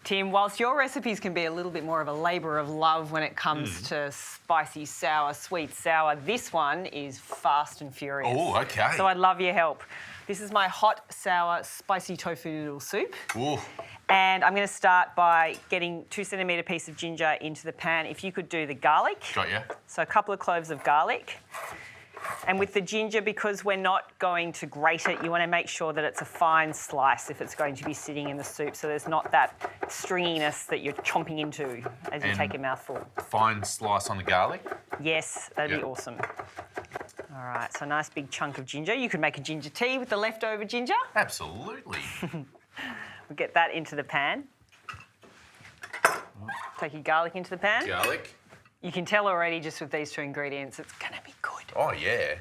Tim, whilst your recipes can be a little bit more of a labour of love when it comes to spicy, sour, sweet, sour, this one is fast and furious. Oh, okay. So I'd love your help. This is my hot, sour, spicy tofu noodle soup. Ooh. And I'm going to start by getting 2 centimetre piece of ginger into the pan. If you could do the garlic. Got ya. So a couple of cloves of garlic. And with the ginger, because we're not going to grate it, you want to make sure that it's a fine slice if it's going to be sitting in the soup, so there's not that stringiness that you're chomping into as you take a mouthful. Fine slice on the garlic? Yes, that'd be awesome. All right, so a nice big chunk of ginger. You could make a ginger tea with the leftover ginger. Absolutely. We'll get that into the pan. Take your garlic into the pan. Garlic. You can tell already just with these 2 ingredients, it's going to be good. Oh, yeah.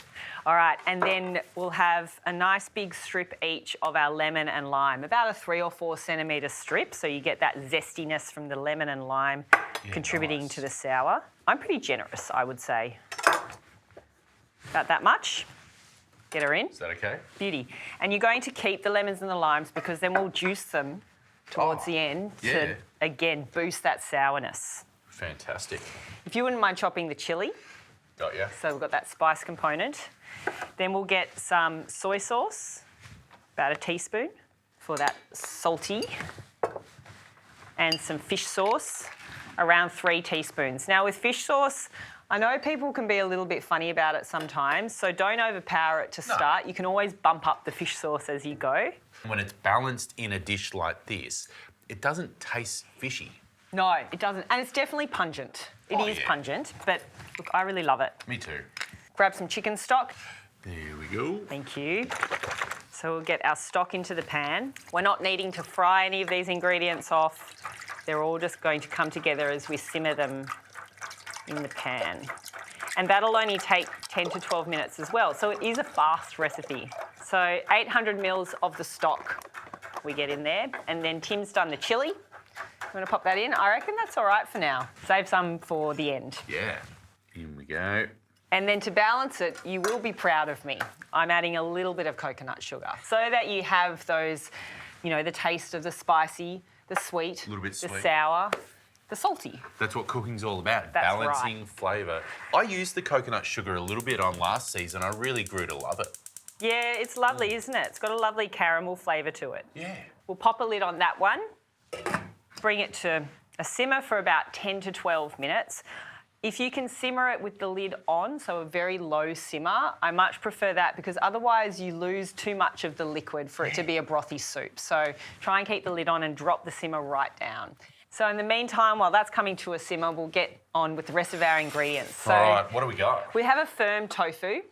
All right, and then we'll have a nice big strip each of our lemon and lime, about a 3 or 4 centimetre strip, so you get that zestiness from the lemon and lime contributing to the sour. I'm pretty generous, I would say. About that much. Get her in. Is that okay? Beauty. And you're going to keep the lemons and the limes because then we'll juice them towards the end to, again, boost that sourness. Fantastic. If you wouldn't mind chopping the chilli. Got ya. So we've got that spice component. Then we'll get some soy sauce, about a teaspoon for that salty, and some fish sauce, around 3 teaspoons. Now with fish sauce, I know people can be a little bit funny about it sometimes, so don't overpower it to start. You can always bump up the fish sauce as you go. When it's balanced in a dish like this, it doesn't taste fishy. No, it doesn't. And it's definitely pungent. It is pungent, but look, I really love it. Me too. Grab some chicken stock. There we go. Thank you. So we'll get our stock into the pan. We're not needing to fry any of these ingredients off. They're all just going to come together as we simmer them in the pan. And that'll only take 10 to 12 minutes as well. So it is a fast recipe. So 800 mils of the stock we get in there. And then Tim's done the chilli. I'm going to pop that in. I reckon that's all right for now. Save some for the end. Yeah. In we go. And then to balance it, you will be proud of me. I'm adding a little bit of coconut sugar so that you have those, you know, the taste of the spicy, the sweet, the sour, the salty. That's what cooking's all about, That's balancing flavour. I used the coconut sugar a little bit on last season. I really grew to love it. Yeah, it's lovely, isn't it? It's got a lovely caramel flavour to it. Yeah. We'll pop a lid on that one, bring it to a simmer for about 10 to 12 minutes. If you can simmer it with the lid on, so a very low simmer, I much prefer that because otherwise you lose too much of the liquid for it to be a brothy soup. So try and keep the lid on and drop the simmer right down. So in the meantime, while that's coming to a simmer, we'll get on with the rest of our ingredients. So all right, what do we got? We have a firm tofu.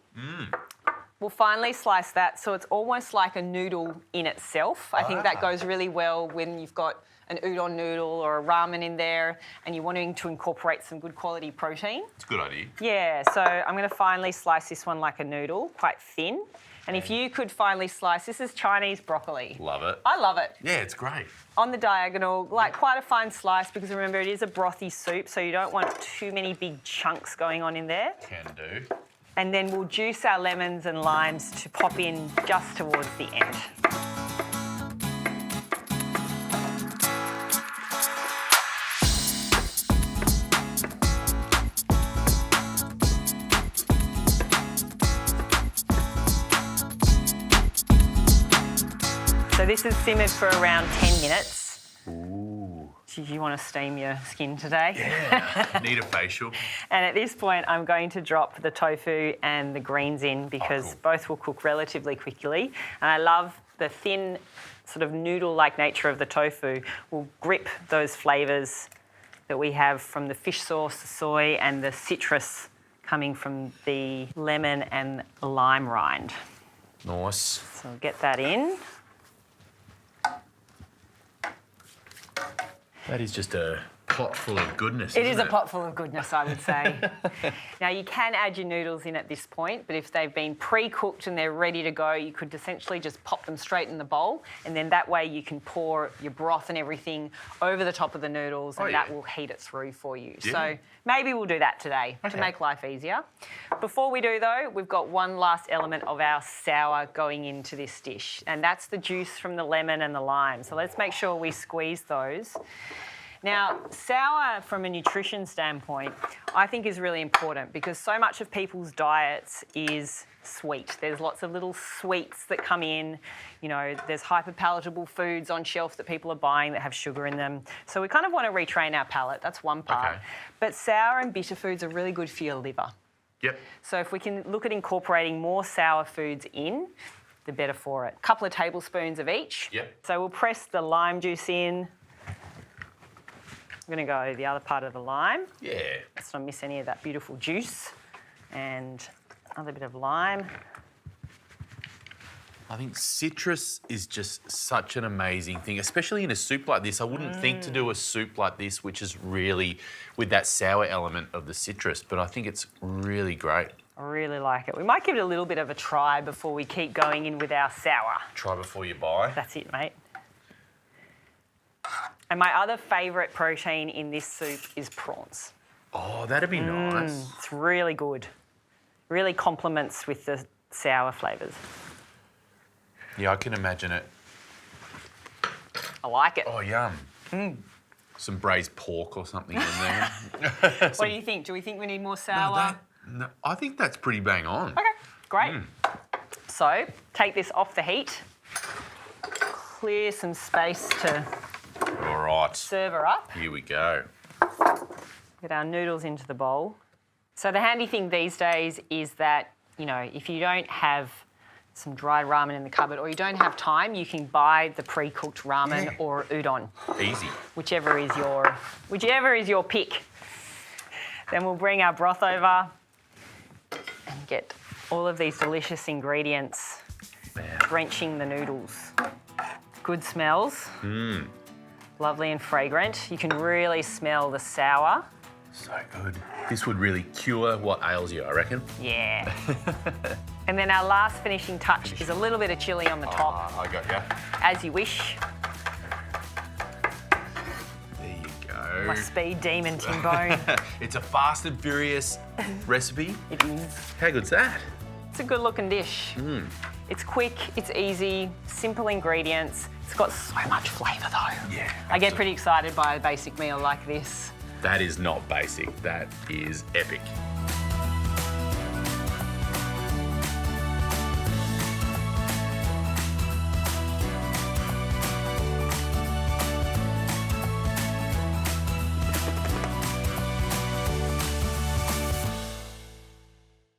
We'll finely slice that so it's almost like a noodle in itself. I think that goes really well when you've got an udon noodle or a ramen in there and you're wanting to incorporate some good quality protein. It's a good idea. Yeah, so I'm going to finely slice this one like a noodle, quite thin. And if you could finely slice, this is Chinese broccoli. Love it. I love it. Yeah, it's great. On the diagonal, like quite a fine slice because remember it is a brothy soup, so you don't want too many big chunks going on in there. Can do. And then we'll juice our lemons and limes to pop in just towards the end. So this is simmered for around 10 minutes. Ooh. Do you want to steam your skin today? Yeah, need a facial. And at this point, I'm going to drop the tofu and the greens in because both will cook relatively quickly. And I love the thin, sort of noodle-like nature of the tofu will grip those flavours that we have from the fish sauce, the soy, and the citrus coming from the lemon and lime rind. Nice. So I'll get that in. That is just a pot full of goodness. It is a pot full of goodness, I would say. Now, you can add your noodles in at this point, but if they've been pre-cooked and they're ready to go, you could essentially just pop them straight in the bowl, and then that way you can pour your broth and everything over the top of the noodles, and that will heat it through for you. Yeah. So maybe we'll do that today to make life easier. Before we do, though, we've got one last element of our sour going into this dish, and that's the juice from the lemon and the lime. So let's make sure we squeeze those. Now, sour from a nutrition standpoint, I think is really important because so much of people's diets is sweet. There's lots of little sweets that come in. You know, there's hyperpalatable foods on shelf that people are buying that have sugar in them. So we kind of want to retrain our palate. That's one part. Okay. But sour and bitter foods are really good for your liver. Yep. So if we can look at incorporating more sour foods in, the better for it. A couple of tablespoons of each. Yep. So we'll press the lime juice in. I'm going to go the other part of the lime. Yeah. Let's not miss any of that beautiful juice. And another bit of lime. I think citrus is just such an amazing thing, especially in a soup like this. I wouldn't think to do a soup like this, which is really with that sour element of the citrus, but I think it's really great. I really like it. We might give it a little bit of a try before we keep going in with our sour. Try before you buy. That's it, mate. And my other favourite protein in this soup is prawns. Oh, that'd be nice. It's really good. Really complements with the sour flavours. Yeah, I can imagine it. I like it. Oh, yum. Some braised pork or something in there. What do you think? Do we think we need more sour? No, I think that's pretty bang on. Okay, great. So, take this off the heat. Clear some space to serve her up. Here we go. Get our noodles into the bowl. So the handy thing these days is that, you know, if you don't have some dried ramen in the cupboard or you don't have time, you can buy the pre-cooked ramen or udon. Easy. Whichever is your pick. Then we'll bring our broth over and get all of these delicious ingredients drenching the noodles. Good smells. Lovely and fragrant. You can really smell the sour. So good. This would really cure what ails you, I reckon. Yeah. And then our last finishing touch is a little bit of chilli on the top. I got ya. As you wish. There you go. My speed demon, Timbone. It's a fast and furious recipe. It is. How good's that? It's a good looking dish. It's quick, it's easy, simple ingredients. It's got so much flavour though. Yeah. I get pretty excited by a basic meal like this. That is not basic, that is epic.